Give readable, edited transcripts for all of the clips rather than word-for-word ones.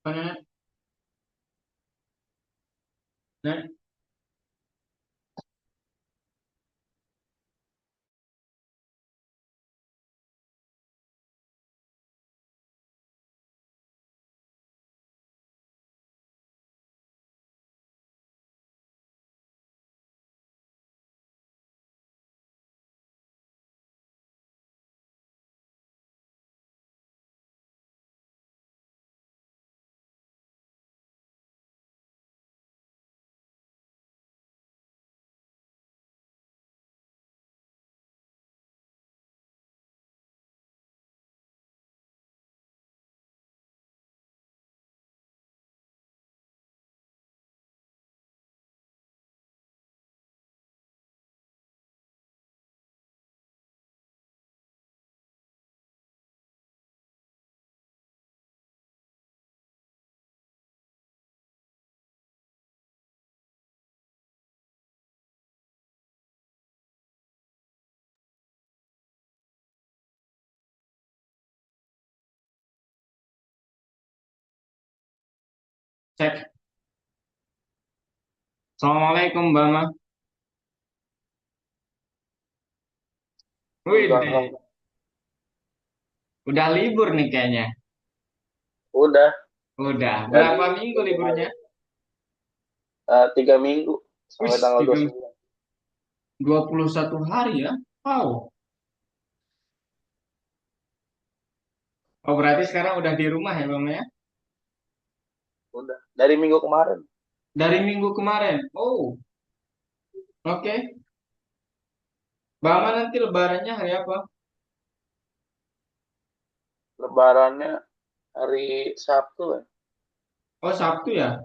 Mana? Nah, cek. Assalamualaikum, Mbak Ma. Wih, Enggak. udah libur nih kayaknya. Udah Udah. dari Berapa minggu minggu liburnya? lalu. 3 minggu Wih, sampai tanggal 29. 21 hari ya. Wow. Oh, berarti sekarang udah di rumah ya, Mbak Ma ya? Udah dari minggu kemarin. Dari minggu kemarin. Oh, oke. Mbak Ma nanti lebarannya hari apa? Lebarannya hari Sabtu ya. Oh, Sabtu ya.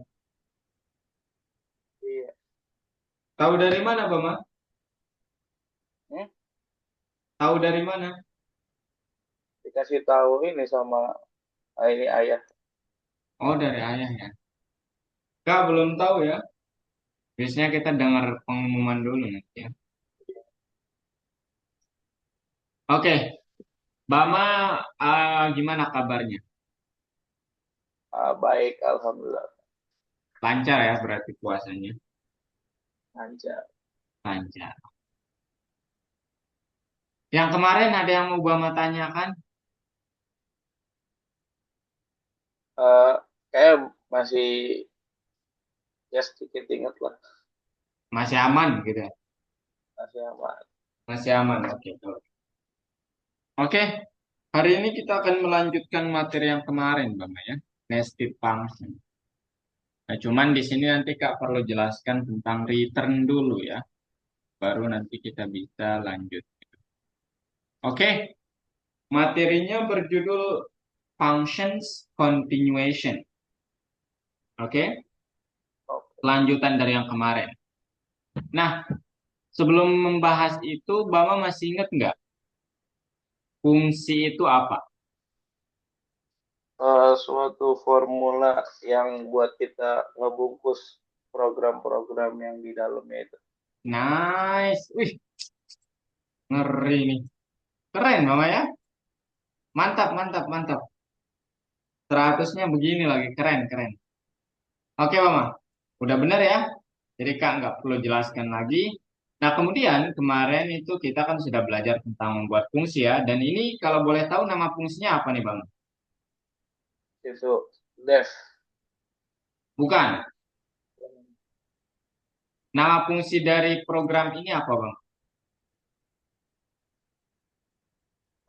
Iya. Tahu dari mana, Mbak Ma? Hmm? Tahu dari mana? Dikasih tahu ini sama ini ayah. Oh, dari ayah ya. Kak, belum tahu ya. Biasanya kita dengar pengumuman dulu nanti ya. Oke, Mbak Ma, gimana kabarnya? Baik, alhamdulillah. Lancar ya berarti puasanya. Lancar. Lancar. Yang kemarin ada yang mau Bama tanyakan, Eh kayak masih ya sedikit ingat lah. masih aman gitu ya? Masih aman. Masih aman, oke. Oke, hari ini kita akan melanjutkan materi yang kemarin, Bama ya, nested function. Nah, cuman di sini nanti Kak perlu jelaskan tentang return dulu ya, baru nanti kita bisa lanjut. Oke, materinya berjudul functions continuation. Oke, Oke. lanjutan dari yang kemarin. Nah, sebelum membahas itu, Bama masih ingat nggak fungsi itu apa? Suatu formula yang buat kita ngebungkus program-program yang di dalamnya itu. Nice. Wih, ngeri nih. Keren, Mama ya. Mantap, mantap, mantap. 100-nya begini lagi. Keren, keren. Oke, Mama. Udah bener ya. Jadi Kak nggak perlu jelaskan lagi. Nah, kemudian kemarin itu kita kan sudah belajar tentang membuat fungsi ya. Dan ini kalau boleh tahu nama fungsinya apa nih, Bang? Itu def. Bukan. Nama fungsi dari program ini apa, Bang?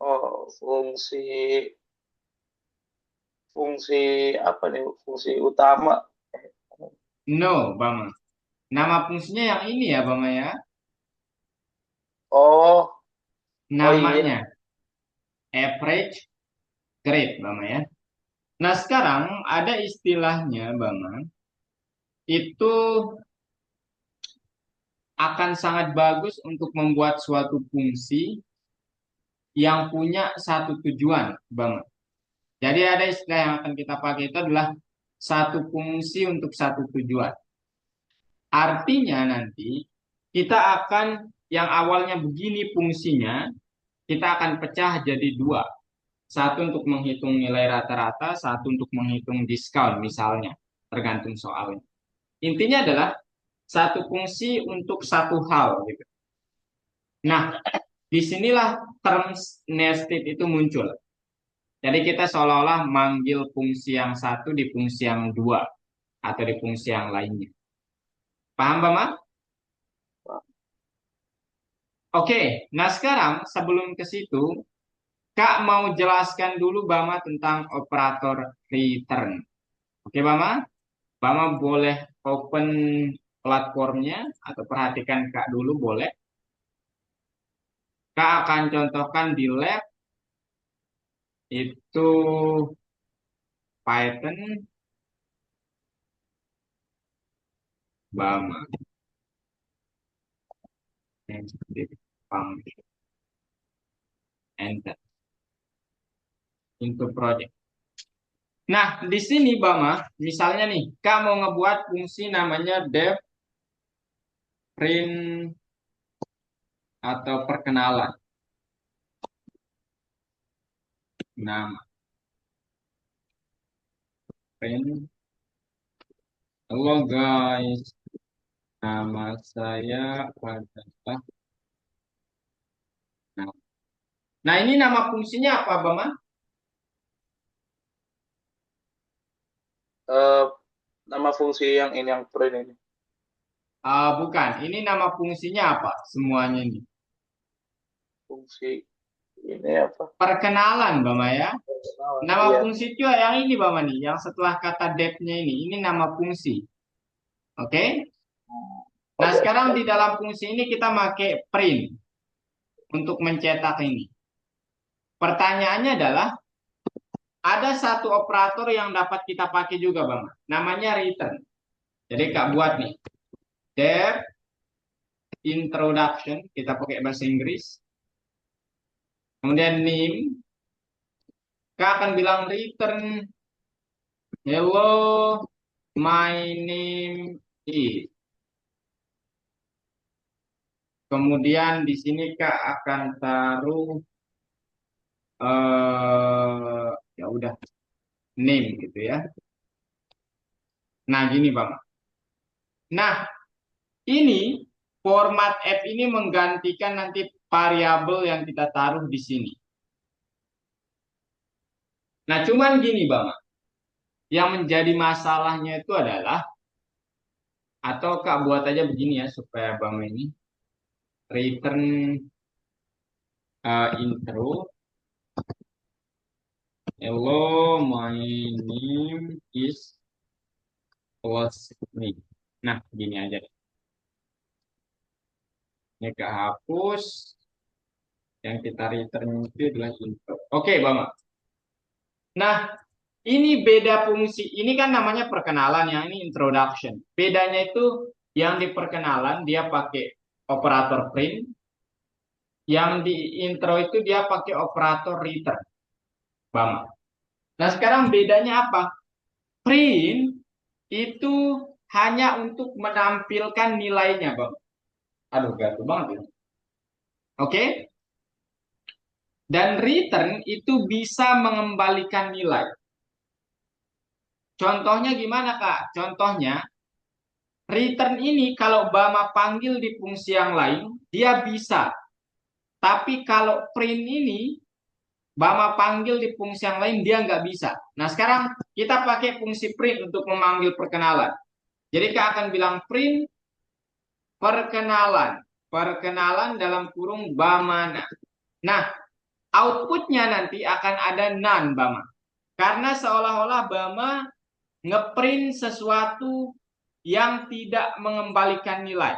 Oh, fungsi apa nih? Fungsi utama. No, Bang. Nama fungsinya yang ini ya, Bang ya. Oh, oh Namanya iya. average grade, Bang ya. Nah, sekarang ada istilahnya, Bang. Itu akan sangat bagus untuk membuat suatu fungsi yang punya satu tujuan, Bang. Jadi ada istilah yang akan kita pakai itu adalah satu fungsi untuk satu tujuan. Artinya nanti kita akan yang awalnya begini fungsinya, kita akan pecah jadi dua. Satu untuk menghitung nilai rata-rata, satu untuk menghitung diskon misalnya, tergantung soalnya. Intinya adalah satu fungsi untuk satu hal gitu. Nah, disinilah terms nested itu muncul. Jadi kita seolah-olah manggil fungsi yang satu di fungsi yang dua atau di fungsi yang lainnya. Paham, Bama? Oke, nah sekarang sebelum ke situ, Kak mau jelaskan dulu Bama tentang operator return. Oke, Bama? Bama boleh open platformnya atau perhatikan Kak dulu boleh. Kak akan contohkan di lab itu Python Bama. Function. Enter. Into project. Nah, di sini Bama, misalnya nih, Kak mau ngebuat fungsi namanya def print atau perkenalan. Nama print. Halo guys, nama saya adalah. Nah, ini nama fungsinya apa, Bama? Eh, Nama fungsi yang ini yang print ini. Bukan, ini nama fungsinya apa? Semuanya ini. Fungsi ini apa? Perkenalan, Bama ya. Nama Iya. fungsi itu yang ini, Bama nih, yang setelah kata def-nya ini. Ini nama fungsi. Oke? Nah, Oke. sekarang di dalam fungsi ini kita pakai print untuk mencetak ini. Pertanyaannya adalah, ada satu operator yang dapat kita pakai juga, Bang. Namanya return. Jadi Kak buat nih. Def introduction, kita pakai bahasa Inggris. Kemudian name, Kak akan bilang return, hello, my name is. Kemudian di sini Kak akan taruh ya udah name gitu ya. Nah, gini Bang. Nah, ini format app ini menggantikan nanti variabel yang kita taruh di sini. Nah, cuman gini Bang. Yang menjadi masalahnya itu adalah, atau Kak buat aja begini ya supaya Bang ini return intro. Hello, my name is what's me. Nah, gini aja deh. Ini Kak hapus. Yang kita return itu adalah intro. Oke, Bang. Nah, ini beda fungsi. Ini kan namanya perkenalan, yang ini introduction. Bedanya itu yang di perkenalan dia pakai operator print, yang di intro itu dia pakai operator return. Bang. Nah, sekarang bedanya apa? Print itu hanya untuk menampilkan nilainya, Bang. Aduh, gaduh banget ya. Oke? Dan return itu bisa mengembalikan nilai. Contohnya gimana, Kak? Contohnya, return ini kalau Bama panggil di fungsi yang lain, dia bisa. Tapi kalau print ini, Bama panggil di fungsi yang lain, dia nggak bisa. Nah, sekarang kita pakai fungsi print untuk memanggil perkenalan. Jadi, Kak akan bilang print perkenalan. Perkenalan dalam kurung Bamana. Nah, outputnya nanti akan ada none, Bama. Karena seolah-olah Bama ngeprint sesuatu yang tidak mengembalikan nilai.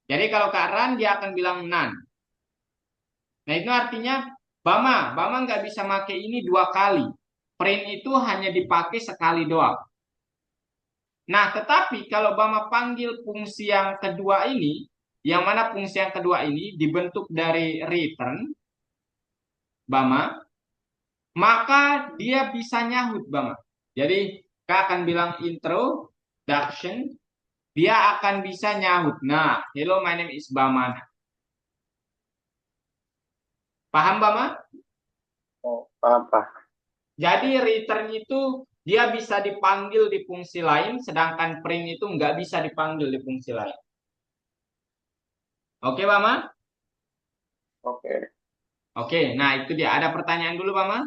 Jadi kalau Kak Ran dia akan bilang none. Nah itu artinya Bama nggak bisa pakai ini dua kali. Print itu hanya dipakai sekali doang. Nah tetapi kalau Bama panggil fungsi yang kedua ini, yang mana fungsi yang kedua ini dibentuk dari return, Bama, maka dia bisa nyahut Bama. Jadi Kak akan bilang introduction, dia akan bisa nyahut. Nah, hello my name is Bama. Paham Bama? Oh, paham, Pak. Jadi return itu dia bisa dipanggil di fungsi lain, sedangkan print itu nggak bisa dipanggil di fungsi lain. Oke, Bama? Oke. Oke, nah itu dia. Ada pertanyaan dulu, Bama?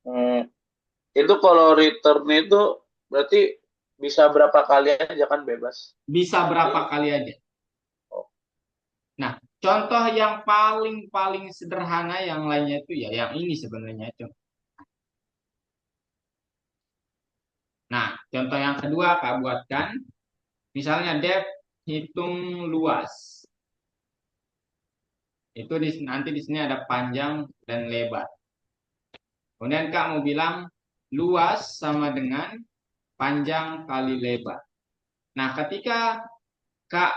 Hmm, itu kalau return itu berarti bisa berapa kali aja kan bebas. Bisa berapa Jadi, kali aja. oh, Nah, contoh yang paling sederhana yang lainnya itu ya yang ini sebenarnya. Nah, contoh yang kedua Kak buatkan. Misalnya depth hitung luas. Itu nanti di sini ada panjang dan lebar. Kemudian Kak mau bilang luas sama dengan panjang kali lebar. Nah, ketika Kak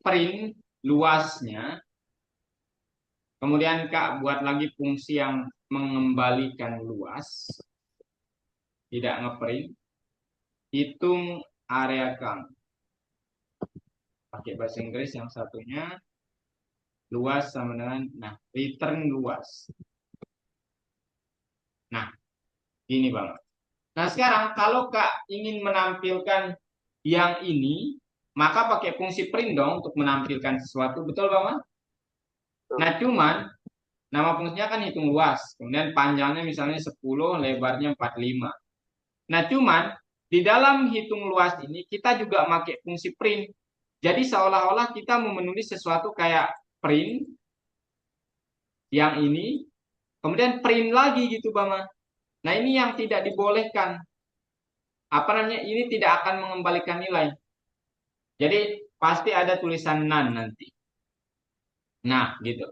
print luasnya, kemudian Kak buat lagi fungsi yang mengembalikan luas, tidak ngeprint, hitung area Kang. Pakai bahasa Inggris yang satunya, luas sama dengan, nah, return luas. Nah, ini Bang. Nah, sekarang kalau Kak ingin menampilkan yang ini, maka pakai fungsi print dong untuk menampilkan sesuatu, betul Bang? betul. Nah, cuman nama fungsinya kan hitung luas, kemudian panjangnya misalnya 10, lebarnya 45. Nah, cuman di dalam hitung luas ini kita juga pakai fungsi print. Jadi seolah-olah kita mau menulis sesuatu kayak print yang ini, kemudian print lagi gitu Bang. Nah, ini yang tidak dibolehkan. Apa namanya? Ini tidak akan mengembalikan nilai. Jadi pasti ada tulisan none nanti. Nah, gitu.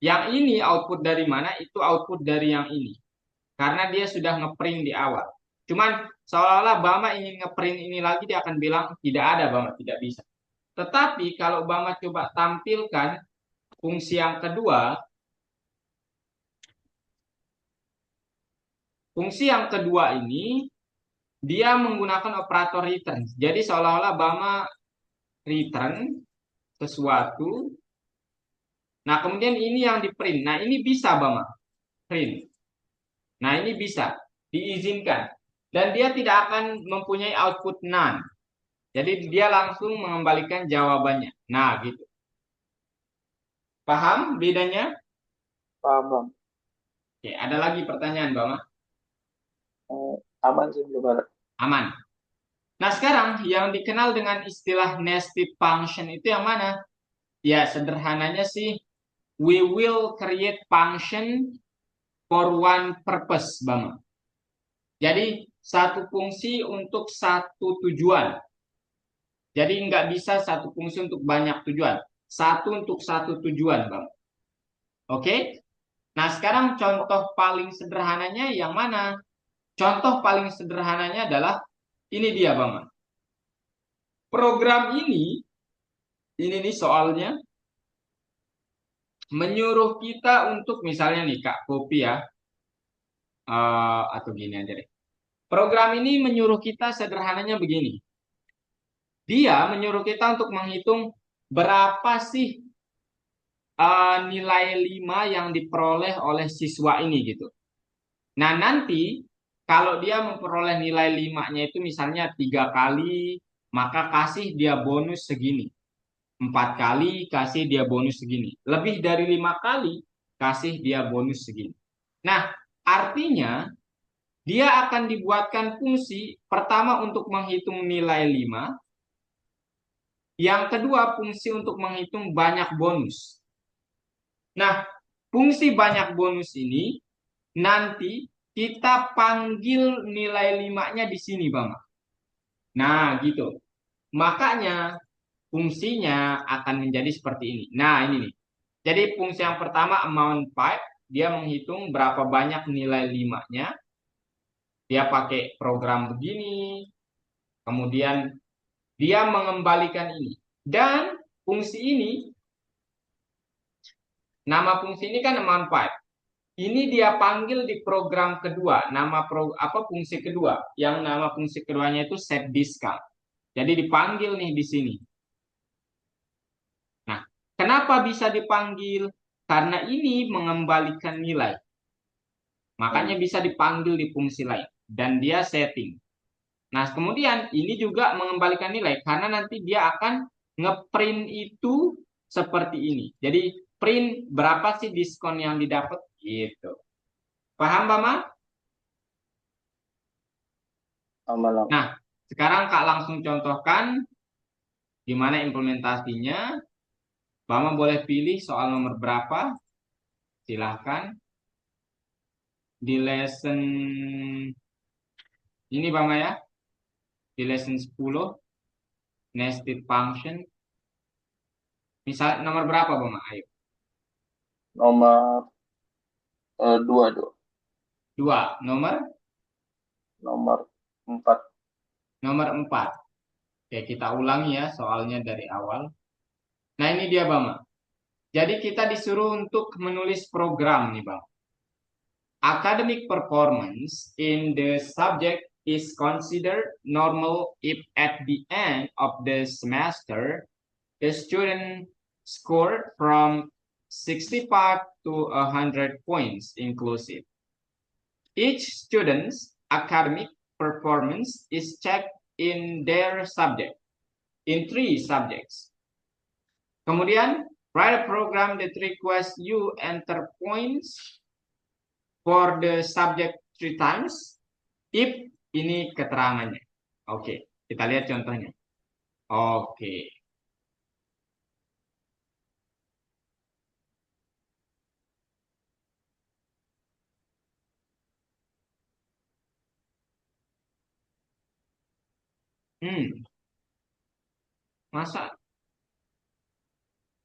Yang ini output dari mana? Itu output dari yang ini. Karena dia sudah ngeprint di awal. Cuman seolah-olah Bama ingin ngeprint ini lagi, dia akan bilang tidak ada Bama, tidak bisa. Tetapi kalau Bama coba tampilkan fungsi yang kedua, fungsi yang kedua ini dia menggunakan operator return. Jadi seolah-olah Bama return sesuatu. Nah, kemudian ini yang di print. Nah, ini bisa Bama print. Nah, ini bisa diizinkan. Dan dia tidak akan mempunyai output none. Jadi dia langsung mengembalikan jawabannya. Nah, gitu. Paham bedanya? Paham, Bang. Oke, ada lagi pertanyaan, Bama? Aman sih, belum ada. Aman. Nah, sekarang yang dikenal dengan istilah nested function itu yang mana? Ya, sederhananya sih, we will create function for one purpose, Bama. Jadi, satu fungsi untuk satu tujuan. Jadi, nggak bisa satu fungsi untuk banyak tujuan. Satu untuk satu tujuan, Bang. Oke? Nah, sekarang contoh paling sederhananya yang mana? Contoh paling sederhananya adalah ini dia, Bang. Program ini nih soalnya menyuruh kita untuk misalnya nih Kak, copy ya, atau gini aja deh. Program ini menyuruh kita sederhananya begini. Dia menyuruh kita untuk menghitung berapa sih nilai 5 yang diperoleh oleh siswa ini gitu. Nah, nanti kalau dia memperoleh nilai 5-nya itu misalnya 3 kali, maka kasih dia bonus segini. 4 kali kasih dia bonus segini. Lebih dari 5 kali kasih dia bonus segini. Nah, artinya dia akan dibuatkan fungsi pertama untuk menghitung nilai 5, yang kedua fungsi untuk menghitung banyak bonus. Nah, fungsi banyak bonus ini nanti kita panggil nilai 5-nya di sini, Bang. Nah, gitu. Makanya fungsinya akan menjadi seperti ini. Nah, ini nih. Jadi fungsi yang pertama amount pipe, dia menghitung berapa banyak nilai 5-nya. Dia pakai program begini. Kemudian dia mengembalikan ini. Dan fungsi ini, nama fungsi ini kan amount pipe. Ini dia panggil di program kedua, fungsi kedua, yang nama fungsi keduanya itu set discount. Jadi dipanggil nih di sini. Nah, kenapa bisa dipanggil? karena ini mengembalikan nilai. Makanya bisa dipanggil di fungsi lain. Dan dia setting. Nah, kemudian ini juga mengembalikan nilai karena nanti dia akan ngeprint itu seperti ini. Jadi print berapa sih diskon yang didapat gitu. Paham, Bama? Amalang. Nah, sekarang Kak langsung contohkan gimana implementasinya. Bama boleh pilih soal nomor berapa? Silahkan. Di lesson ini Bama ya. Di lesson 10 nested function. Misal nomor berapa Bama? Ayo. Nomor dua, dua. Dua. Nomor 4. Nomor 4. Oke, kita ulangi ya soalnya dari awal. Nah, ini dia Bama. Jadi kita disuruh untuk menulis program nih Bang. Academic performance in the subject is considered normal if at the end of the semester the student scored from 65 to 100 points inclusive. Each student's academic performance is checked in their subject, in 3 subjects. Kemudian, write a program that requires you enter points for the subject 3 times if ini keterangannya. Oke, kita lihat contohnya. Oke. Masa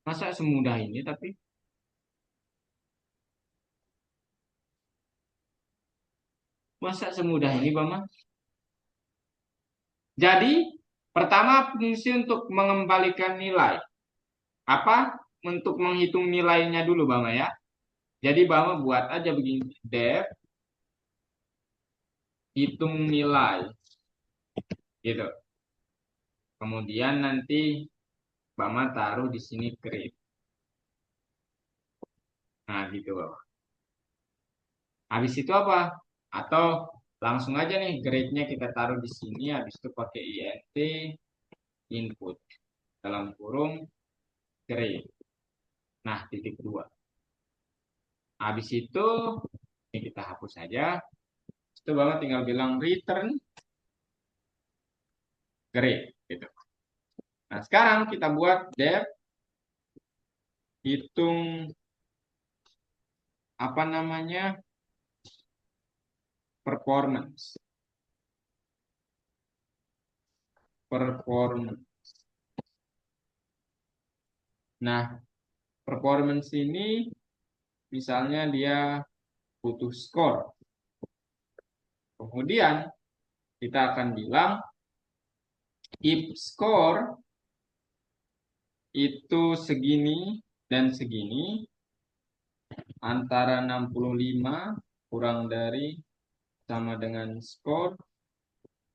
masa semudah ini tapi masa semudah ini, Bama? Jadi, pertama fungsi untuk mengembalikan nilai. Apa? Untuk menghitung nilainya dulu, Bama ya. Jadi, Bama buat aja begini. Def, hitung nilai. Gitu. Kemudian nanti Bama taruh di sini grade. Nah, gitu, Bama. Habis itu apa? Atau langsung aja nih grade-nya kita taruh di sini. Habis itu pakai int input. Dalam kurung grade. Nah, titik 2. Habis itu ini kita hapus saja. Itu Bapak tinggal bilang return grade gitu. Nah, sekarang kita buat def hitung apa namanya? Performance. Performance. Nah, performance ini misalnya dia butuh skor. Kemudian kita akan bilang if score itu segini dan segini antara 65 kurang dari sama dengan skor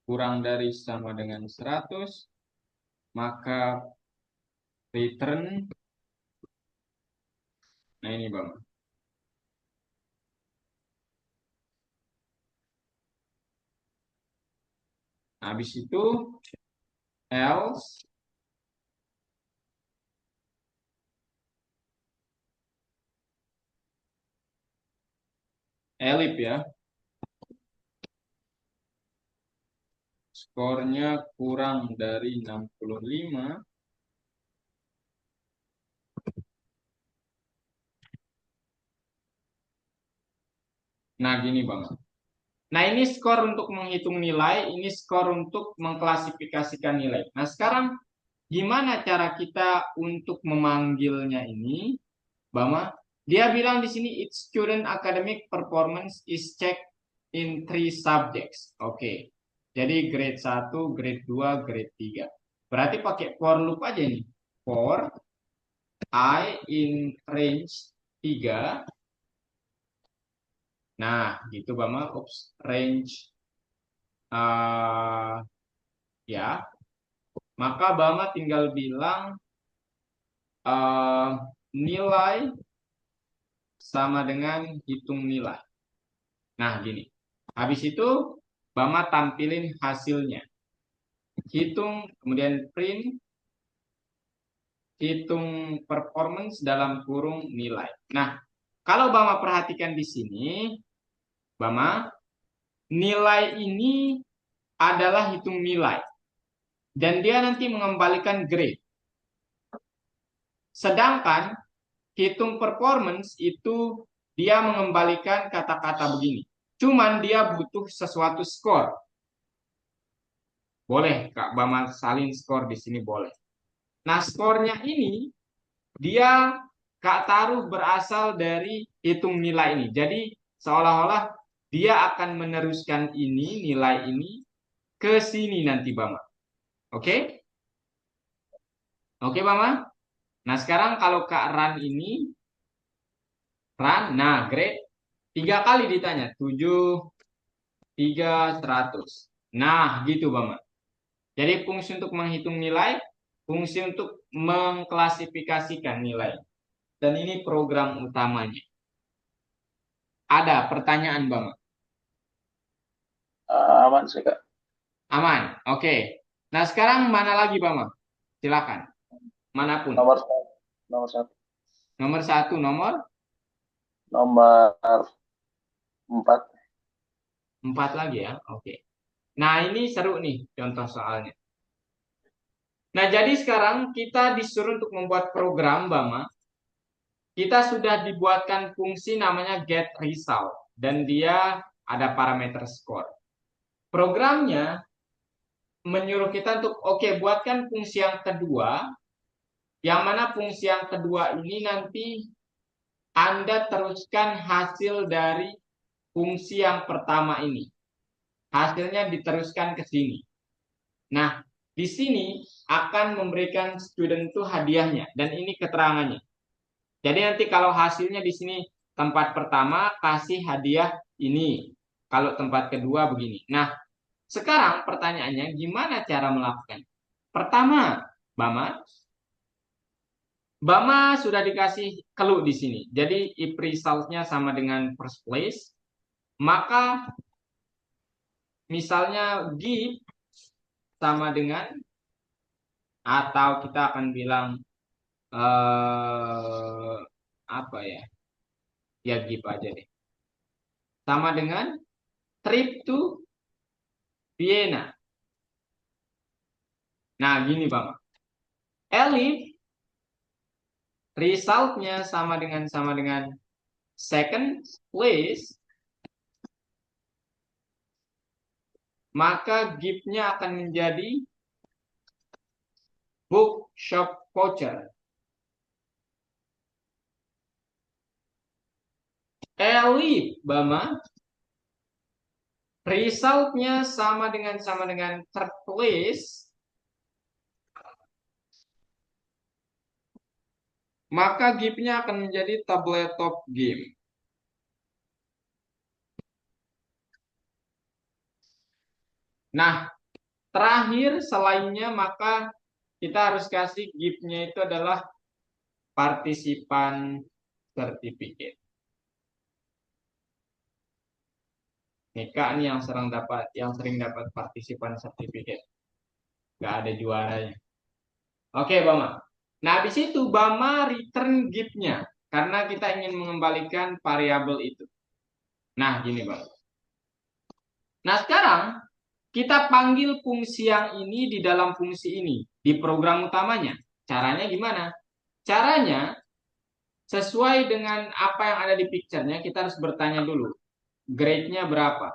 kurang dari sama dengan 100 maka return. Nah, ini Bang. Habis itu else elif ya. Skornya kurang dari 65. Nah, gini Bang. Nah, ini skor untuk menghitung nilai, ini skor untuk mengklasifikasikan nilai. Nah, sekarang gimana cara kita untuk memanggilnya ini, Bama? Dia bilang di sini its student academic performance is checked in 3 subjects. Oke. Jadi grade 1, grade 2, grade 3. Berarti pakai for loop aja nih. For I in range 3. Nah, gitu Bama. Oops, range ya. Maka Bama tinggal bilang nilai sama dengan hitung nilai. Nah, gini. Habis itu, Bama tampilin hasilnya. Hitung, kemudian print, hitung performance dalam kurung nilai. Nah, kalau Bama perhatikan di sini, Bama, nilai ini adalah hitung nilai. Dan dia nanti mengembalikan grade. Sedangkan hitung performance itu dia mengembalikan kata-kata begini. Cuman dia butuh sesuatu skor. Boleh Kak Bama salin skor di sini boleh. Nah, skornya ini dia Kak taruh berasal dari hitung nilai ini. Jadi seolah-olah dia akan meneruskan ini, nilai ini ke sini nanti Bama. Oke? Oke Bama? Nah sekarang kalau Kak Ran ini, Ran, nah grade 3 kali ditanya, 7, 3, 100. Nah gitu Bama. Jadi fungsi untuk menghitung nilai, fungsi untuk mengklasifikasikan nilai. Dan ini program utamanya. Ada pertanyaan Bama? Aman sih Kak. Aman. Oke. Nah, sekarang mana lagi, Bama? Silakan. Manapun. Nomor satu. Nomor satu. Nomor satu, nomor Nomor 4. 4 lagi ya. Oke. Nah, ini seru nih contoh soalnya. Nah, jadi sekarang kita disuruh untuk membuat program, Bama. Kita sudah dibuatkan fungsi namanya get result. Dan dia ada parameter score. Programnya menyuruh kita untuk, oke, buatkan fungsi yang kedua. Yang mana fungsi yang kedua ini nanti Anda teruskan hasil dari fungsi yang pertama ini. Hasilnya diteruskan ke sini. Nah, di sini akan memberikan student itu hadiahnya dan ini keterangannya. Jadi nanti kalau hasilnya di sini tempat pertama kasih hadiah ini. Kalau tempat kedua begini. Nah, sekarang pertanyaannya gimana cara melakukan? Pertama, Bama sudah dikasih clue di sini. Jadi if result-nya sama dengan first place, maka misalnya give sama dengan atau kita akan bilang apa ya? Ya give aja deh. Sama dengan trip to Vienna. Nah, gini Bang. Elif resultnya sama dengan second place, maka give-nya akan menjadi bookshop voucher. Elif, Bama, resultnya sama dengan third place, maka give-nya akan menjadi tabletop game. Nah, terakhir selainnya maka kita harus kasih give-nya itu adalah partisipan certificate. Nika nih yang sering dapat partisipan certificate. Gak ada juaranya. Oke, Bama. Nah, habis itu Bama return gift-nya karena kita ingin mengembalikan variabel itu. Nah, gini, Bang. Nah, sekarang kita panggil fungsi yang ini di dalam fungsi ini di program utamanya. Caranya gimana? Caranya sesuai dengan apa yang ada di picture-nya, kita harus bertanya dulu. Grade-nya berapa?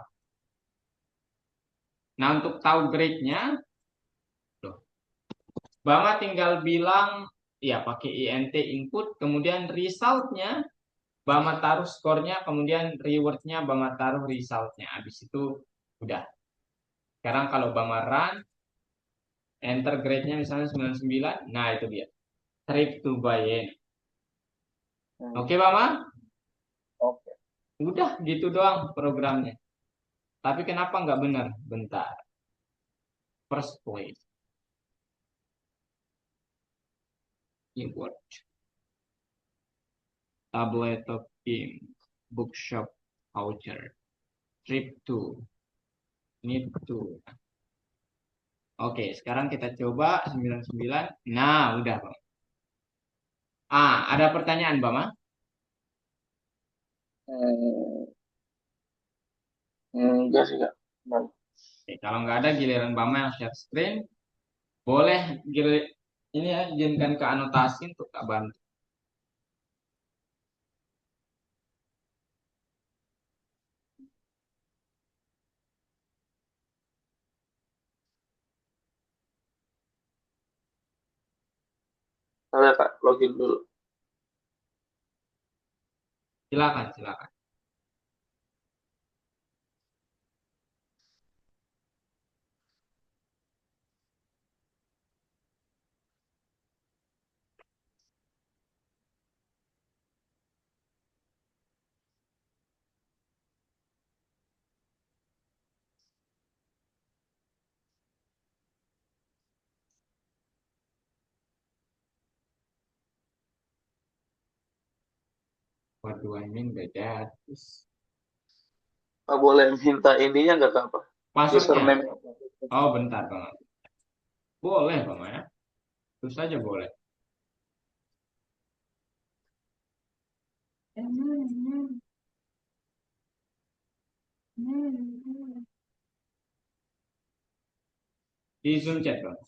Nah, untuk tahu grade-nya, Bama tinggal bilang, ya pakai int input, kemudian result-nya, Bama taruh skornya, kemudian reward-nya Bama taruh result-nya. Habis itu udah. Sekarang kalau Bama run, enter grade-nya misalnya 99, nah itu dia. Trip to Bayern. Oke Bama? Oke. Udah gitu doang programnya. Tapi kenapa nggak benar? Bentar. First place. Import. tablet of game, bookshop voucher, trip to, need to. Oke, sekarang kita coba 99. Nah, udah, Bang. Ada pertanyaan, Bang? Hmm, enggak sih kak. Nah, Oke, kalau nggak ada giliran Bama yang share screen, boleh ini ya, izinkan ke anotasi untuk Kak bantu. saya kak login dulu. Silakan, silakan. What do I mean by that? Kak boleh minta ininya nggak kak apa? Passwordnya? Username. Oh, bentar, Bang. Boleh, Bang ya. Terus saja boleh. Di Zoom chat, Bang.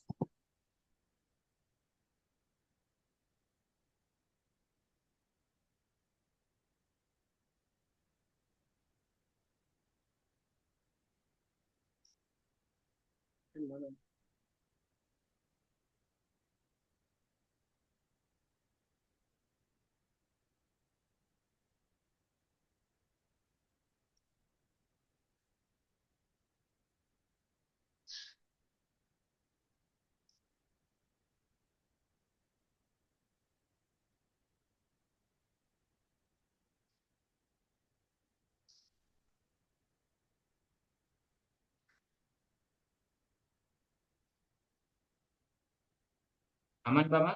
Aman, Bang?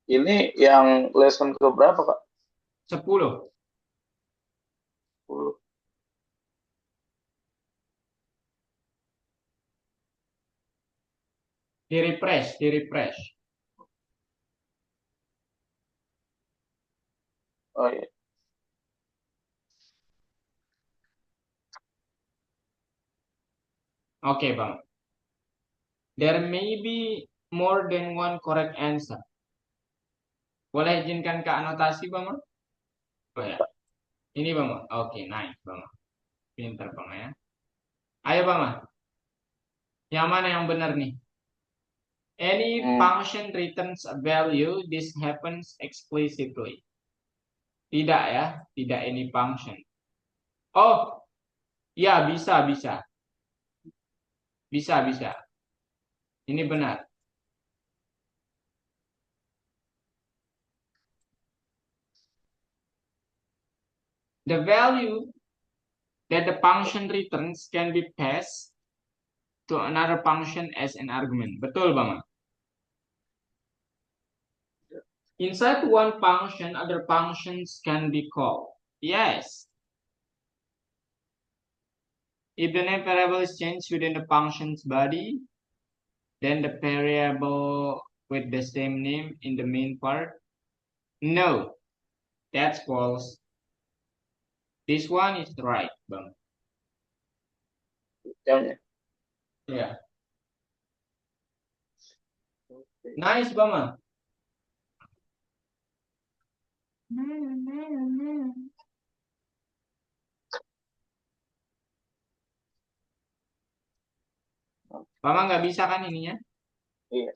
Ini yang lesson ke berapa kak? 10. 10. Di refresh, di refresh. Oh iya. Oke, Bang. There may be more than one correct answer. Boleh izinkan ke anotasi, Bang? Oh ya. Ini, Bang. Oke, nice, Bang. Pinter, Bang ya. Ayo, Bang. Yang mana yang benar nih? Any Hmm, function returns a value, this happens explicitly. Tidak ya, tidak any function. Oh, ya bisa, bisa. Bisa, bisa. Ini benar. The value that the function returns can be passed to another function as an argument. Betul, Bang. Inside one function, other functions can be called. Yes. If the name variable is changed within the function's body, then the variable with the same name in the main part. No, that's false. This one is right, Bang. yang Yeah. Nice, Bang. Mama nggak bisa kan ininya? iya.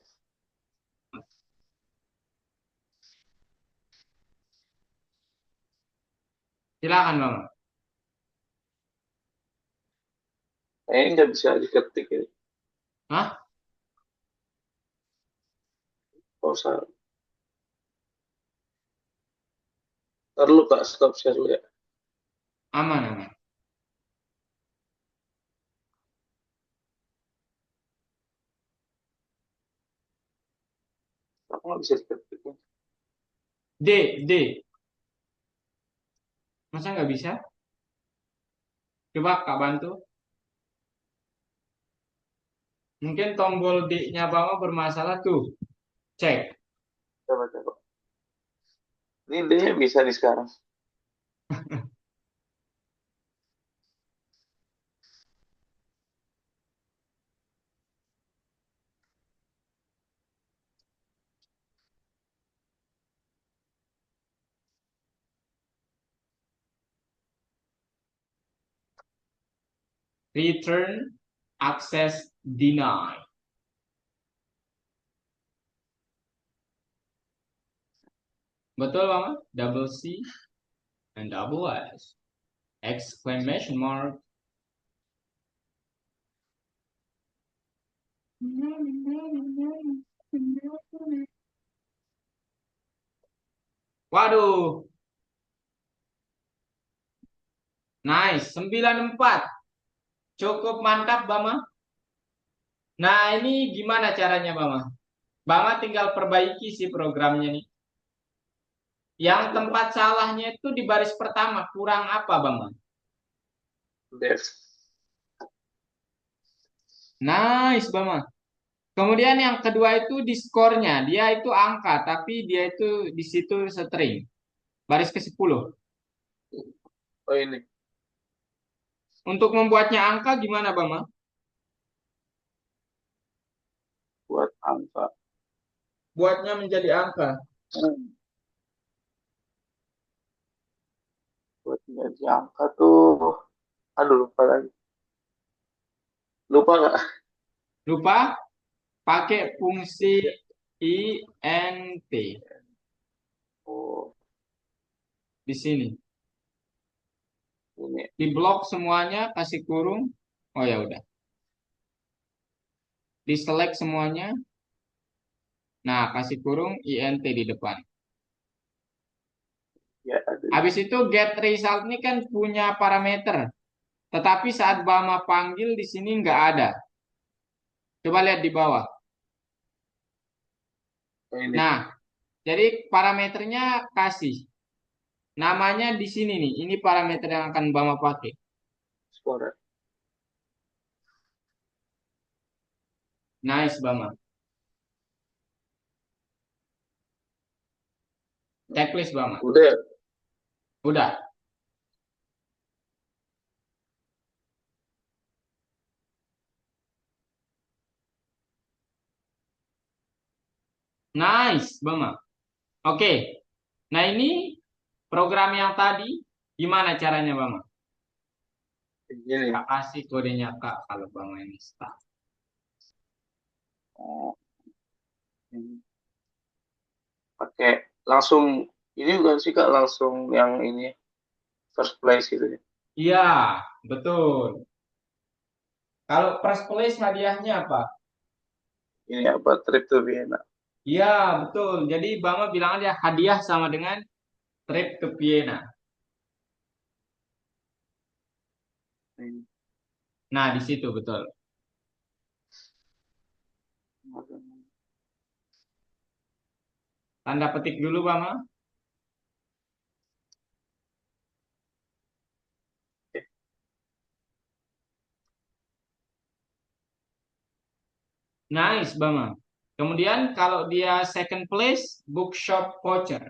Silakan, Mama. Kayaknya nggak bisa diketik ini. Hah? Oh salah. Ntar lu kak stop share lu ya. Aman, aman. Aku nggak bisa diketik. D, D. Masa nggak bisa? Coba Kak bantu. Mungkin tombol D-nya Bama bermasalah tuh. Cek. Coba coba. Ini dia bisa di sekarang. Return access denied. Betul Bama? Double C and double S. Exclamation mark. Waduh, nice. 94. Cukup mantap, Bama. Nah, ini gimana caranya, Bama? Bama tinggal perbaiki sih programnya nih. Yang tempat salahnya itu di baris pertama. Kurang apa, Bama? Dev. Nice, Bama. Kemudian yang kedua itu di skornya. Dia itu angka, tapi dia itu di situ string. Baris ke-10. Oh ini Untuk membuatnya angka gimana, Bama? buat angka. Buatnya menjadi angka. Hmm. Buat gaji angka tuh. Aduh lupa lagi. Lupa nggak? Lupa pakai fungsi int Oh di sini. ini. Di blok semuanya kasih kurung. Oh ya udah. Di select semuanya. Nah, kasih kurung int di depan. Ya ada. Habis itu get result ini kan punya parameter. Tetapi saat Bama panggil di sini nggak ada. Coba lihat di bawah. Oh ini. Nah, jadi parameternya kasih. Namanya di sini nih. Ini parameter yang akan Bama pakai. Suara. Nice, Bama. Checklist, Bama. Udah ya? Udah. Nice, Bama. Oke. Nah, ini program yang tadi gimana caranya, Bama? Ini. Kak kasih kodenya Kak kalau Bama ini start. Oh, ini. Pakai langsung ini bukan sih Kak langsung yang ini first place gitu ya. Iya, betul. Kalau first place hadiahnya apa? Ini apa trip to Vienna. Iya, betul. Jadi Bama bilang aja hadiah sama dengan trip ke Vienna. Ini. Nah, di situ betul. Tanda petik dulu, Bama. Nice, Bama. Kemudian kalau dia second place, bookshop voucher.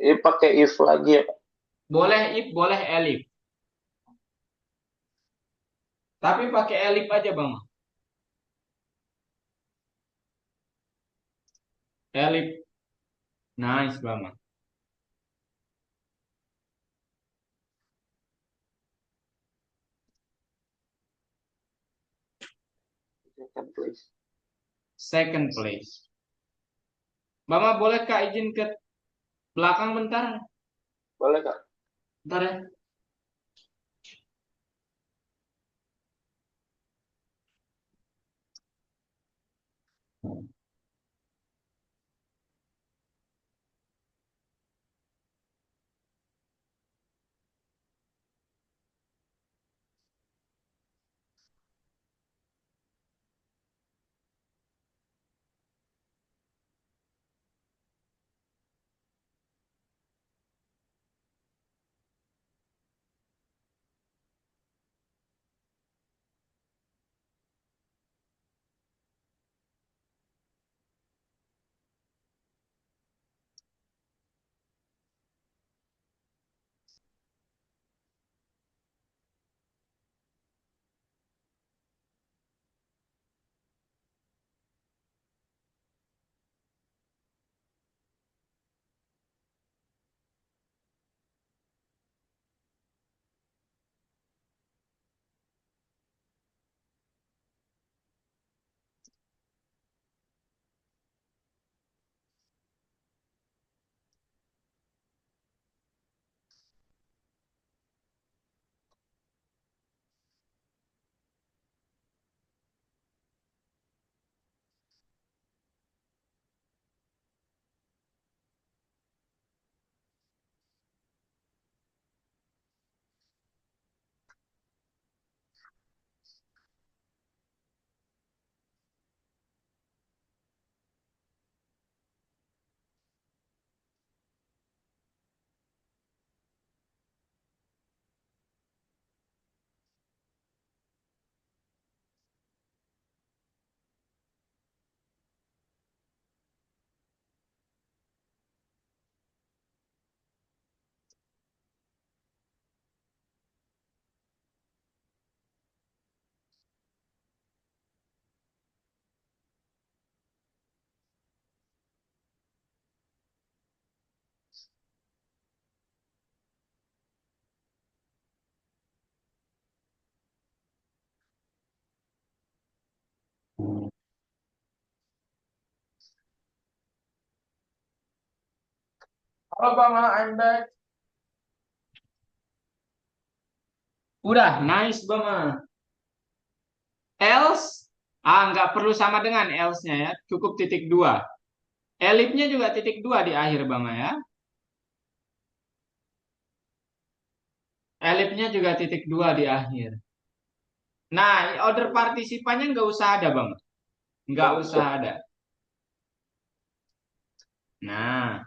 Ini pakai if lagi ya. Boleh if, boleh elif. Tapi pakai elif aja, Bama. Elif. Nice, Bama. Second place. Second place. Bama boleh Kak izin ke belakang bentar? Boleh Kak? Bentar ya. Halo Bama, I'm back. Udah, nice Bama. Else, nggak perlu sama dengan else-nya ya, cukup titik dua. Elipnya juga titik dua di akhir Bama ya. Elipnya juga titik dua di akhir. Nah, order partisipannya nggak usah ada Bama. Nggak Oh, usah siap. ada. Nah,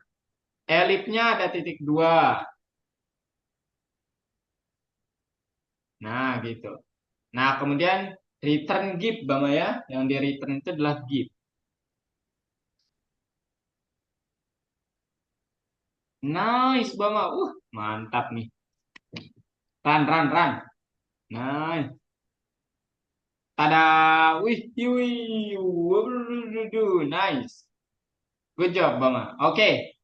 elipnya ada titik dua. Nah, gitu. Nah, kemudian return gift Bama ya. Yang di return itu adalah gift. Nice Bama. Mantap nih. Run, run, run. Nice. Tada. Wih, wih. Waduh, nice. Good job Bama. Oke.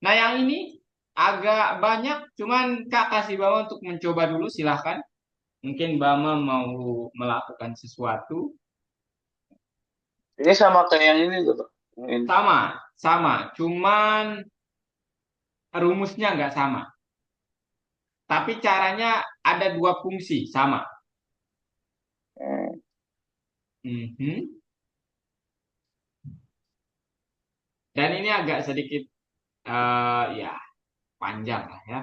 Nah, yang ini agak banyak. Cuman Kak kasih Bama untuk mencoba dulu. Silahkan. Mungkin Bama mau melakukan sesuatu. Ini sama kayak yang ini tuh, Pak. Yang ini. Sama. Sama. Cuman rumusnya nggak sama. Tapi caranya ada dua fungsi. Sama. Hmm. Mhm. Dan ini agak sedikit ya panjang lah ya.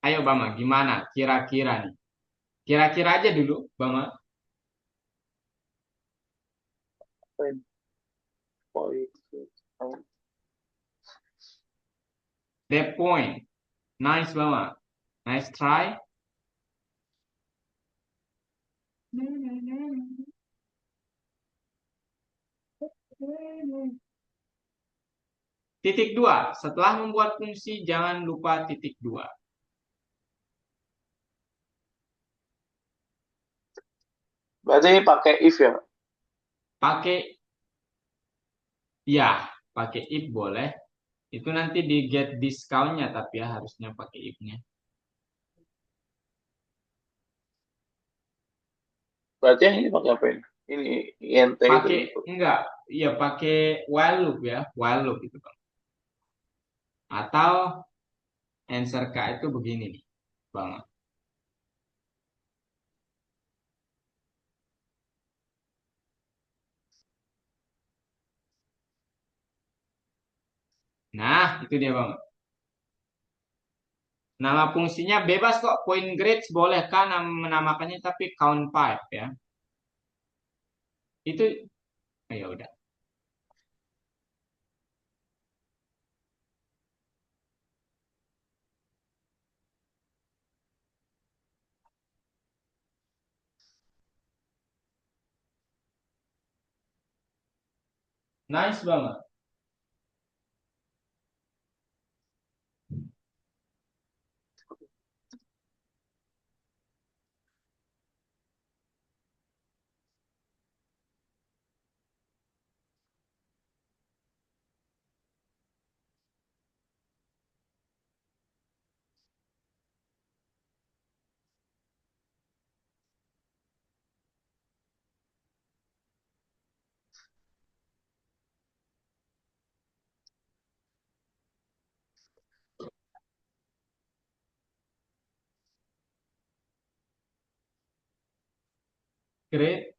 Ayo Bama, gimana? Kira-kira nih. Kira-kira aja dulu, Bama. Point. That point. Nice, Bama. Nice try. Titik dua. Setelah membuat fungsi, jangan lupa titik dua. Berarti pakai if ya? Pakai, ya, pakai if boleh. Itu nanti di get discount-nya, tapi ya harusnya pakai if-nya. Berarti yang ini pakai apa ini? Ini INT itu Pakai, gitu. enggak, ya pakai while loop ya. While loop itu, Bang. Atau answer K itu begini nih, Bang. Nah, itu dia, Bang. Nama fungsinya bebas kok, point grades boleh kan menamakannya tapi count pipe ya. Itu ya udah. Nice banget. Grade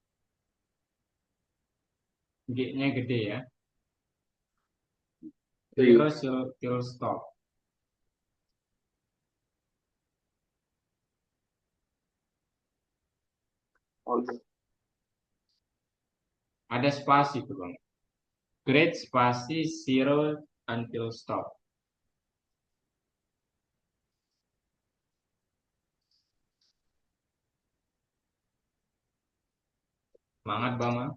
G-nya gede ya. Zero till stop. Oh, iya. Ada spasi tuh bang. Grade spasi zero until stop. Semangat bang.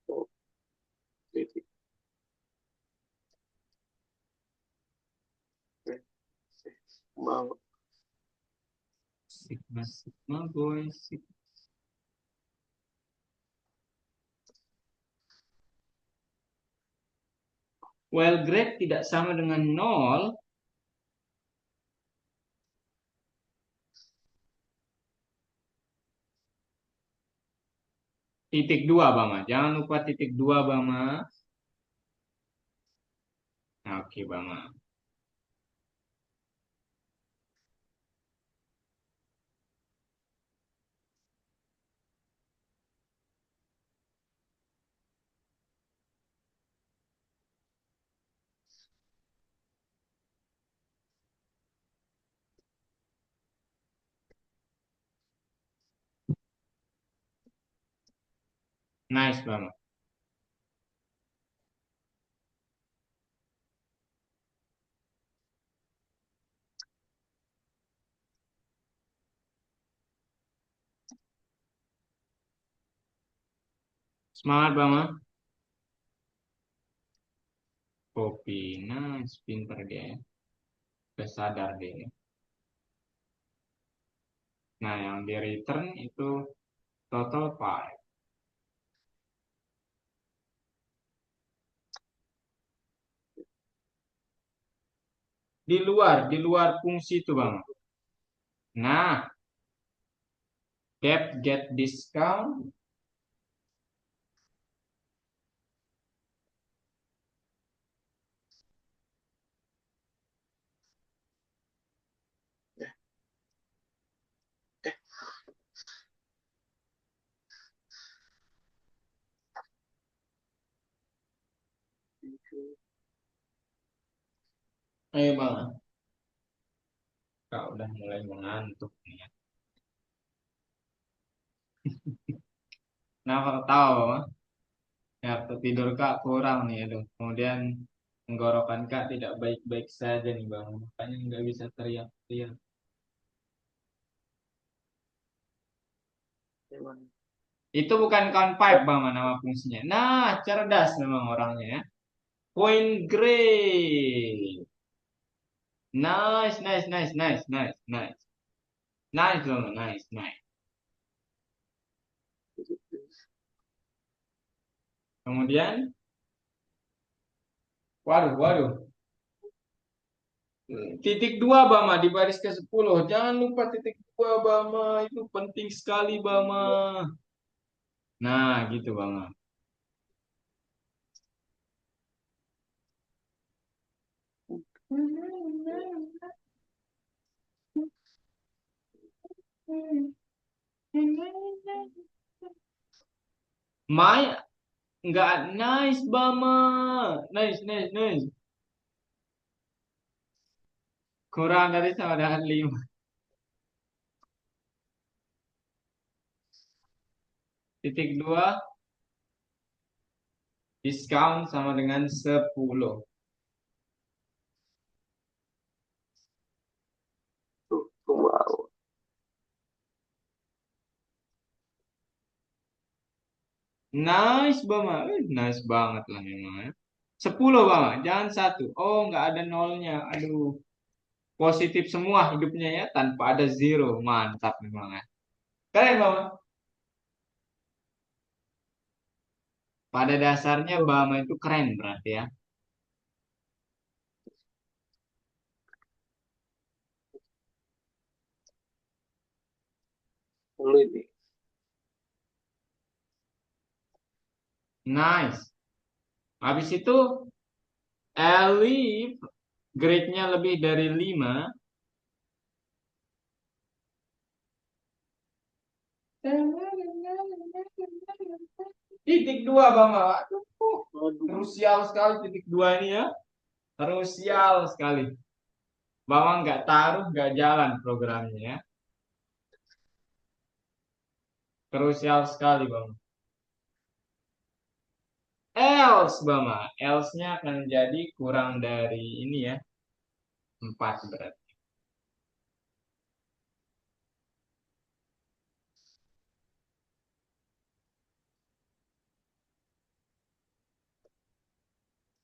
Oh, gitu. Oke. Mau. Sigma sigma boy. Well grade tidak sama dengan nol. titik dua Bama. Jangan lupa titik dua Bama. Nah, oke Bama. Nice Bama. Semangat Bama. Kopi. Nice. Pinter dia ya. Udah sadar dia ya. Nah, yang di return itu total 5. Di luar fungsi itu Bang. Nah, debt get discount. Ya. Eh, Ayo Bang. Kak udah mulai mengantuk nih ya. Nah, kalau tahu Bang, ya waktu tidur Kak kurang nih aduh. Kemudian tenggorokan Kak tidak baik-baik saja nih Bang. Makanya nggak bisa teriak-teriak. Gimana? Itu bukan count five Bang nama fungsinya. Nah, cerdas memang orangnya ya. Point grade. Nice, nice, nice, nice, nice, nice. Nice Bang, nice, nice. Kemudian, waduh, waduh. Titik dua Bama di baris ke-10. Jangan lupa titik dua Bama. Itu penting sekali Bama. Nah, gitu Bama. My nggak nice Bama. Nice, nice, nice. Kurang dari sama dengan 5. Titik dua diskon sama dengan 10. Wow. Nice Bama. Nice banget lah memang ya. 10 Bama, jangan satu. Oh, nggak ada nolnya. Aduh, positif semua hidupnya ya tanpa ada zero. Mantap memang ya. Keren Bama. Pada dasarnya Bama itu keren berarti ya. Sulit nih. Nice. Habis itu Elif grade-nya lebih dari 5. Titik dua Bama. Aduh, Aduh. krusial sekali titik dua ini ya. Krusial sekali. Bama nggak taruh, nggak jalan programnya ya. Krusial sekali Bama. Else Bama. Else-nya akan jadi kurang dari ini ya. 4 berarti.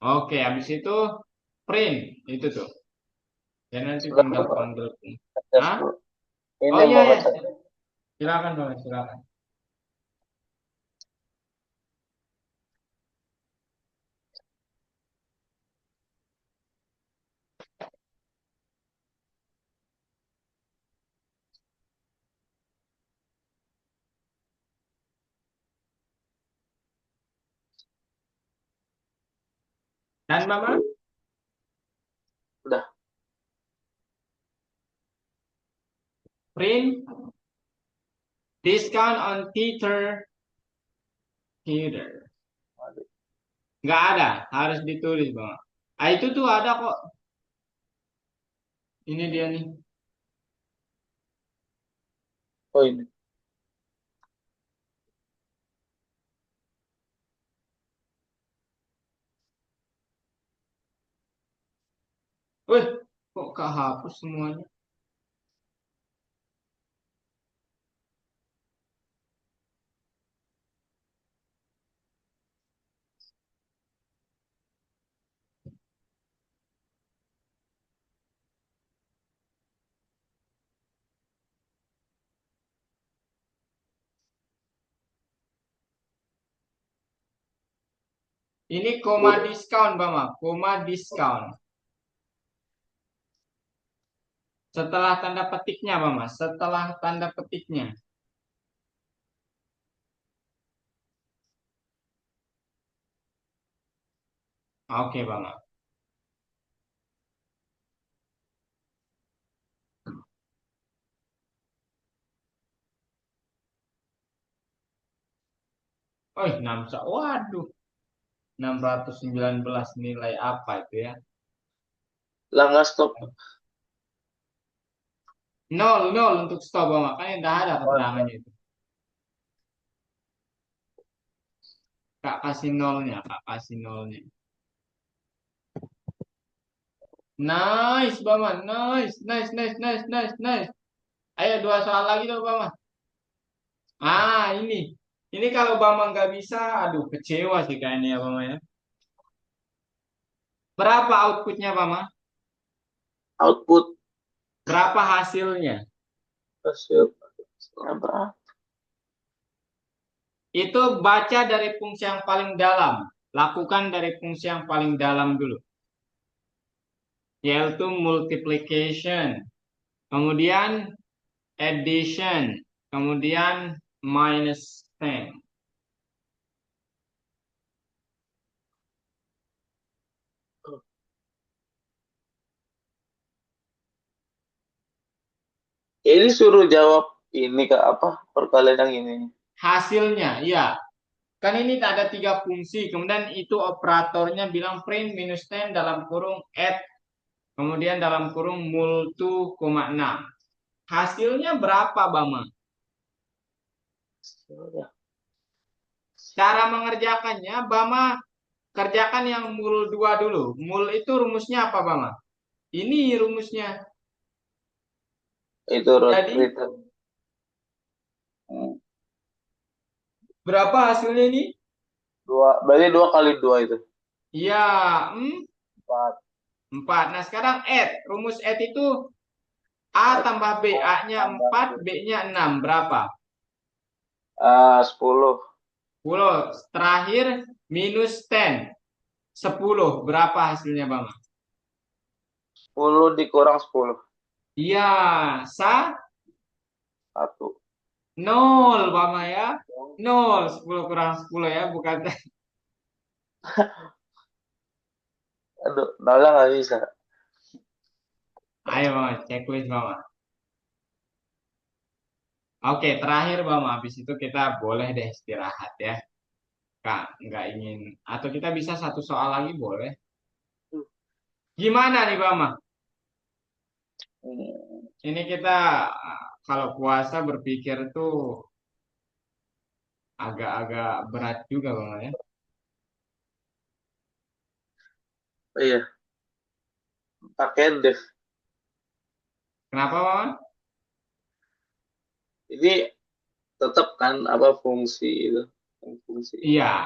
Oke, habis itu print. Itu tuh. Dan nanti tinggal Silakan, panggil. Hah? Pak. Ini Oh yang iya, mau iya. ngecek. Silakan Bama, silakan. Dan Bama, Udah. print discount on theater. Nggak ada, harus ditulis Bama. Ah, itu tuh ada kok. Ini dia nih. Oh ini. Wih, kok kehapus semuanya? Ini koma Udah. diskon, Bama. Koma diskon. Setelah tanda petiknya, Bama. Setelah tanda petiknya. Oke, Bama. Oh, 6. Waduh. 619 nilai apa itu ya? Lah nggak stop. Nol, nol untuk stop, Bama. Makanya nggak ada Oh, ada. keterangannya itu. Kak kasih nolnya, Kak kasih nolnya. Nice, Bama. Nice, nice, nice, nice, nice, nice. Ayo dua soal lagi dong, Bama. Ah, ini. Ini kalau Bama nggak bisa, aduh kecewa sih kayaknya ya, Bama ya. Berapa outputnya, Bama? Output Berapa hasilnya? hasil apa? Itu baca dari fungsi yang paling dalam. Lakukan dari fungsi yang paling dalam dulu. Yaitu multiplication. Kemudian addition. Kemudian minus 10. Ini suruh jawab ini kak apa perkalian yang ini. Hasilnya, ya. Kan ini ada tiga fungsi. Kemudian itu operatornya bilang print minus 10 dalam kurung add. Kemudian dalam kurung multu, 6. Hasilnya berapa, Bama? Sudah. Cara mengerjakannya, Bama kerjakan yang mul 2 dulu. Mul itu rumusnya apa, Bama? Ini rumusnya. Itu Jadi, return. Hmm. berapa hasilnya ini? Dua, berarti dua kali dua itu. Ya, 4. 4. Nah, sekarang add. Rumus add itu A tambah B. A-nya Tambah 4, B-nya 6. Berapa? 10. 10. Terakhir, minus 10. 10. Berapa hasilnya, Bama? 10 dikurang 10. Iya, sa 1. 0, Bama ya. 0. 10 kurang 10 ya, bukan. Aduh, Nala nggak bisa. Ayo, Bama, checklist, Bama. Oke, terakhir, Bama. Habis itu kita boleh deh istirahat ya. Kak, nggak ingin. Atau kita bisa satu soal lagi, boleh. Gimana nih, Bama? Hmm. Ini kita kalau puasa berpikir tuh agak-agak berat juga, Bama ya. Iya, pakai def. Kenapa, Bama? Ini tetap kan apa fungsi itu? Fungsi. Iya,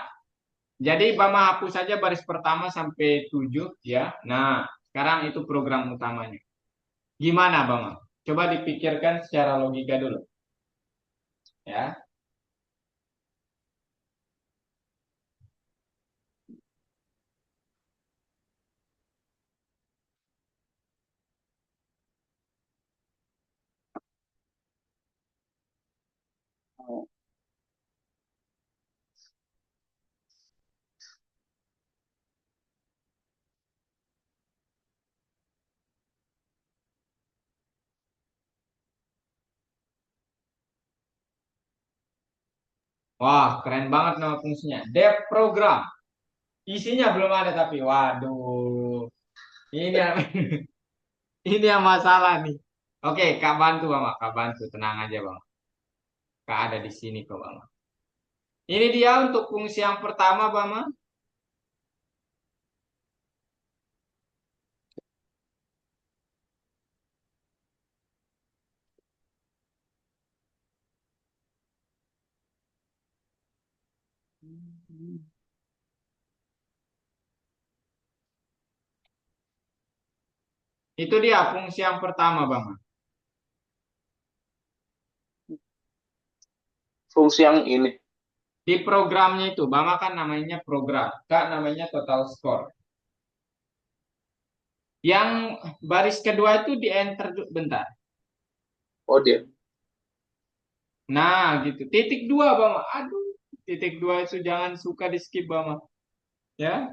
jadi Bama hapus saja baris pertama sampai 7 ya. Nah, sekarang itu program utamanya. Gimana, Bama? Coba dipikirkan secara logika dulu ya. Wah, keren banget nama fungsinya. Dev program. Isinya belum ada tapi waduh. Ini yang ini yang masalah nih. Oke, Kak bantu Bang, Kak bantu tenang aja Bang. Kak ada di sini kok Bang. Ini dia untuk fungsi yang pertama Bang. Itu dia fungsi yang pertama Bang. Fungsi yang ini. Di programnya itu, Bama kan namanya program, Kak namanya total score. Yang baris kedua itu di enter bentar. Oh dia. Nah, gitu. Titik dua, Bama. Aduh, titik dua itu jangan suka di skip, Bama. Ya,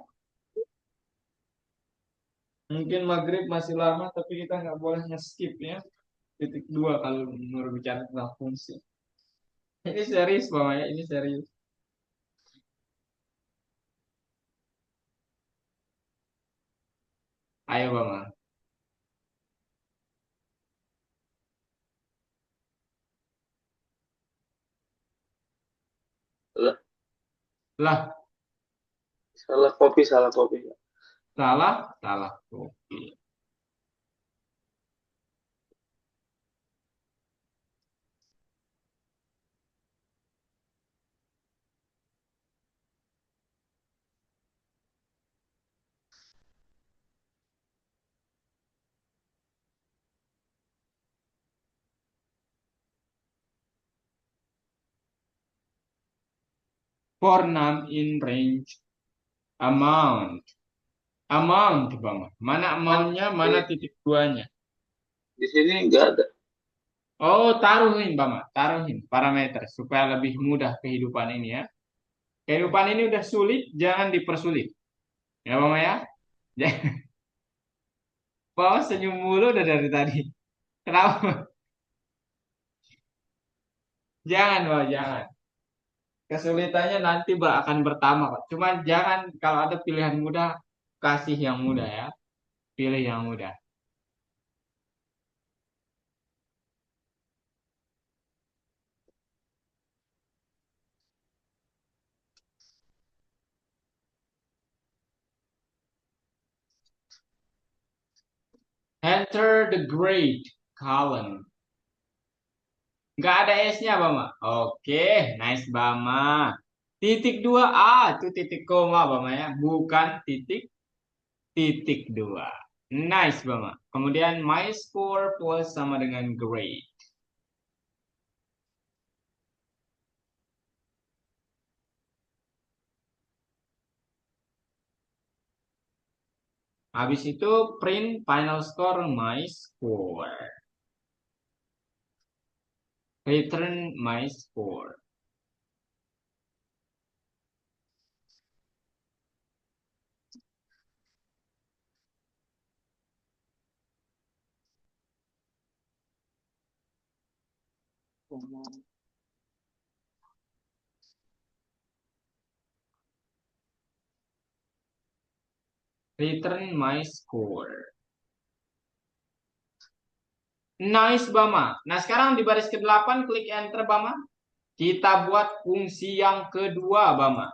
mungkin maghrib masih lama, tapi kita nggak boleh nge-skip ya. Titik dua kalau berbicara tentang fungsi. Ini serius, Bama ya. Ini serius. Ayo, Bama. Lah, Lah, salah copy. salah, salah. Oke. For num in range amount. Amount, Bama. Mana Oh, amountnya, mana titik duanya. di sini nggak ada. Oh, taruhin, Bama. Taruhin parameter supaya lebih mudah kehidupan ini ya. Kehidupan ini udah sulit, jangan dipersulit. Ya, Bama ya. Bama senyum mulu udah dari tadi. Kenapa? Jangan, Bama, jangan. Kesulitannya nanti akan bertambah, Pak. Cuma jangan kalau ada pilihan mudah, kasih yang mudah ya. Pilih yang mudah. Enter the grade column. Nggak ada S-nya, Bama. Oke, nice, Bama. Titik dua A itu titik koma, Bama ya. Bukan titik titik dua. Nice, Bama. Kemudian my score plus sama dengan grade. Habis itu print final score my score. Return my score. Return my score. Nice, Bama. Nah, sekarang di baris ke-8 klik enter, Bama. Kita buat fungsi yang kedua, Bama.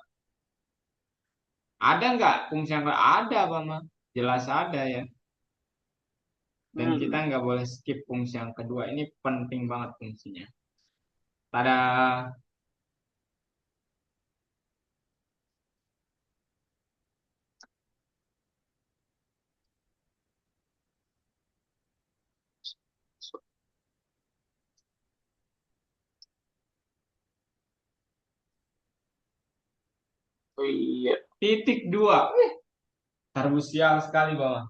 Ada nggak fungsi yang kedua? Ada, Bama. Jelas ada ya. Dan kita Hmm. nggak boleh skip fungsi yang kedua. Ini penting banget fungsinya. Pada Oh iya. titik dua. Terbusial sekali bawah.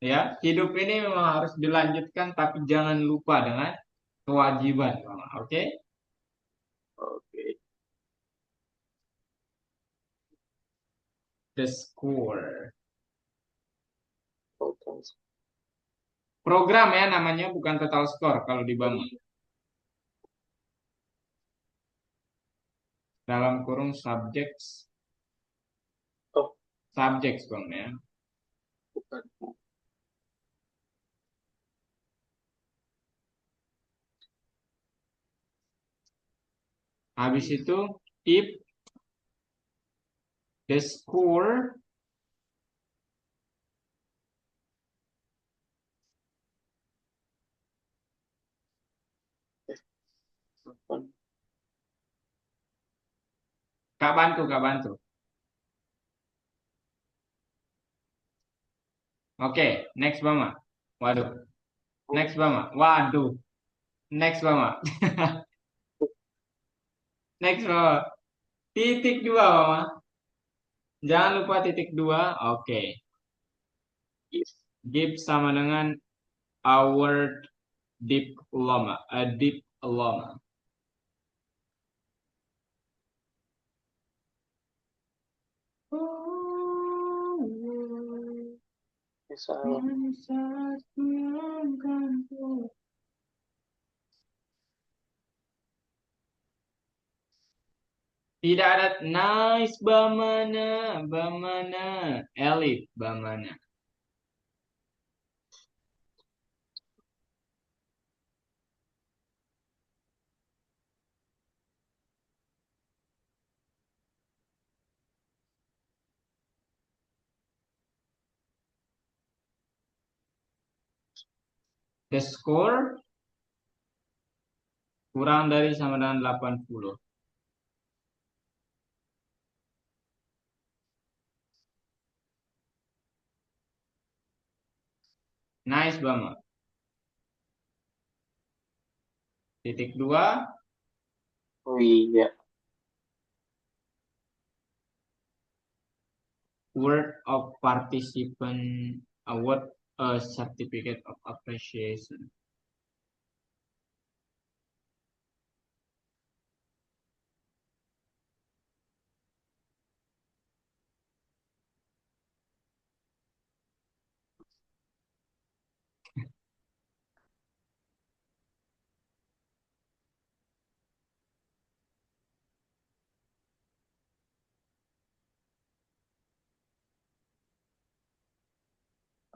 Ya, hidup ini memang harus dilanjutkan, tapi jangan lupa dengan kewajiban, Bawah. Oke? Oke. The score. Total. Program ya namanya, bukan total score kalau di Oh Bama. iya. dalam kurung subjects, Oh, subjects Bang ya. bukan. Habis itu if the score Bukan. Kak bantu, Kak bantu. Oke, next Bama. Waduh, next Bama. Waduh, next Bama. Next Bama. Titik dua Bama. Jangan lupa titik dua. Oke. Yes. Give sama dengan our diploma. A diploma. Bisa. Tidak ada nice bamana, bamana, elite bamana. The score kurang dari sama dengan 80. Nice banget. Titik dua, Oh iya. word of participant award a certificate of appreciation.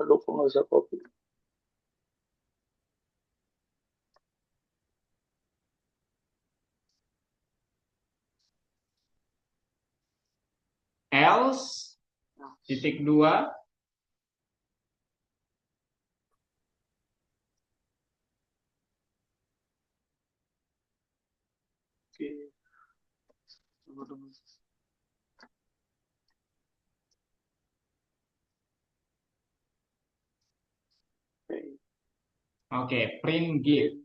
Aduh, kok nggak bisa copy. Else titik dua, Oke. Tunggu. Oke. oke, print gift.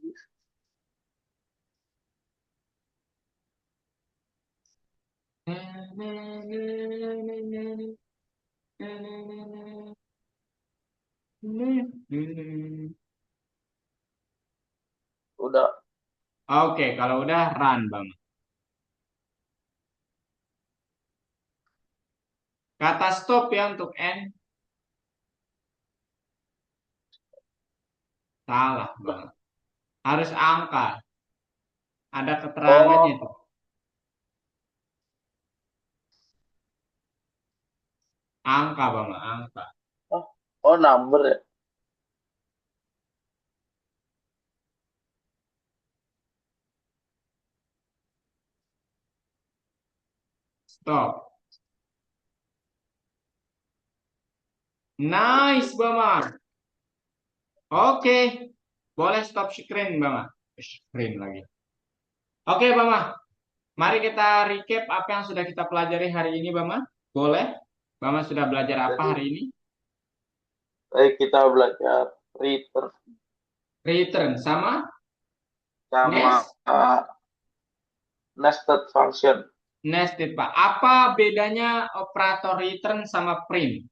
Udah. Oke, kalau udah run bang. Kata stop ya untuk N. Salah bang. Harus angka. Ada keterangannya Oh, tuh. Angka bang, angka. oh, oh number ya. Stop. Nice Bama. Oke, boleh stop screen Bama. Screen lagi. Oke Bama, mari kita recap apa yang sudah kita pelajari hari ini Bama. Boleh? Bama sudah belajar apa Jadi, hari ini? kita belajar return Return sama sama nest, nested function. nested Pak. Apa bedanya operator return sama print?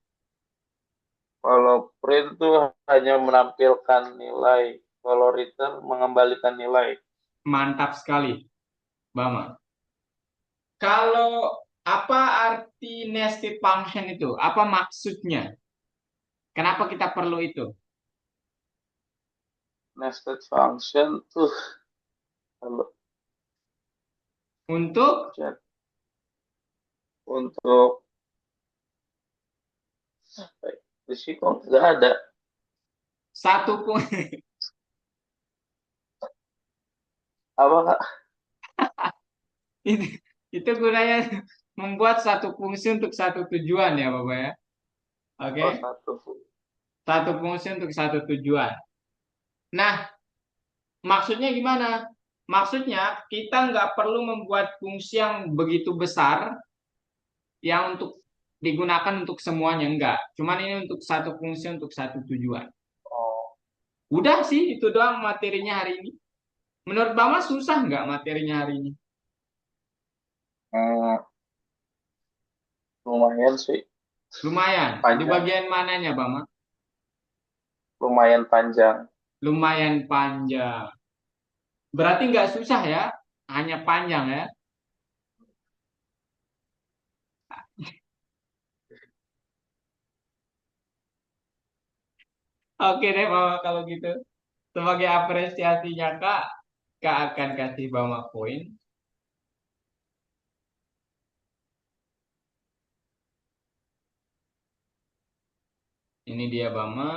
Kalau print tuh hanya menampilkan nilai, kalau return mengembalikan nilai. Mantap sekali, Bama. Kalau apa arti nested function itu? Apa maksudnya? Kenapa kita perlu itu? Nested function tuh kalau Untuk chat. Untuk apa ya? Risiko nggak ada. Satu pun Apa Kak? itu, itu gunanya membuat satu fungsi untuk satu tujuan ya Bapak ya. Oke, Oh, satu. satu fungsi untuk satu tujuan. Nah, maksudnya gimana? Maksudnya kita nggak perlu membuat fungsi yang begitu besar yang untuk digunakan untuk semuanya enggak. Cuman ini untuk satu fungsi untuk satu tujuan. Oh, Udah sih itu doang materinya hari ini. Menurut Bama susah nggak materinya hari ini? hmm, lumayan sih. Lumayan. Di Panjang. bagian mananya Bama? Lumayan panjang. Lumayan panjang. Berarti nggak susah ya, hanya panjang ya. Oke deh Bama kalau gitu. Sebagai apresiasinya Kak akan kasih Bama poin. Ini dia Bama.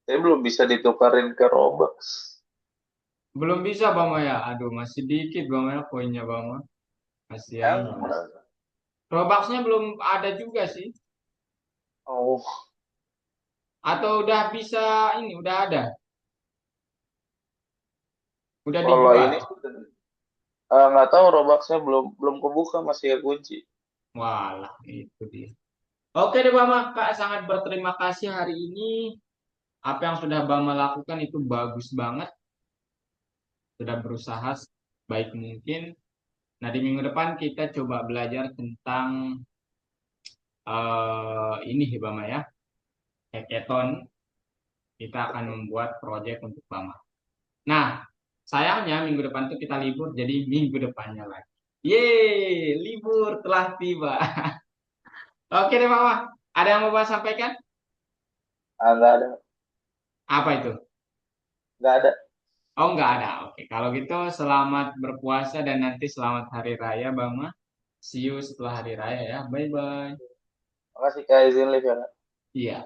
Saya belum bisa ditukarin ke Robux. Belum bisa Bama ya. Aduh masih dikit Bama ya poinnya Bama. Kasihan Yang Bama. Robuxnya belum ada juga sih. oh, Atau udah bisa ini, udah ada. Udah kalau ini dijual. nggak tahu Robuxnya belum belum kebuka masih ya kunci. Walah, itu dia. Oke deh Bama, Kak sangat berterima kasih hari ini. Apa yang sudah Bama lakukan itu bagus banget. Sudah berusaha baik mungkin. Nah, di minggu depan kita coba belajar tentang ini ya Bama ya, hackathon. Kita akan membuat proyek untuk Bama. Nah, sayangnya minggu depan tuh kita libur, jadi minggu depannya lagi. Yeay, libur telah tiba. Oke deh Mama, ada yang mau Bapak sampaikan? Nggak ada, Apa itu? nggak ada. Oh, nggak ada. Oke, kalau gitu selamat berpuasa dan nanti selamat Hari Raya, Bama. See you setelah Hari Raya ya. Bye-bye. Makasih Kak izin live ya. Kak. Iya.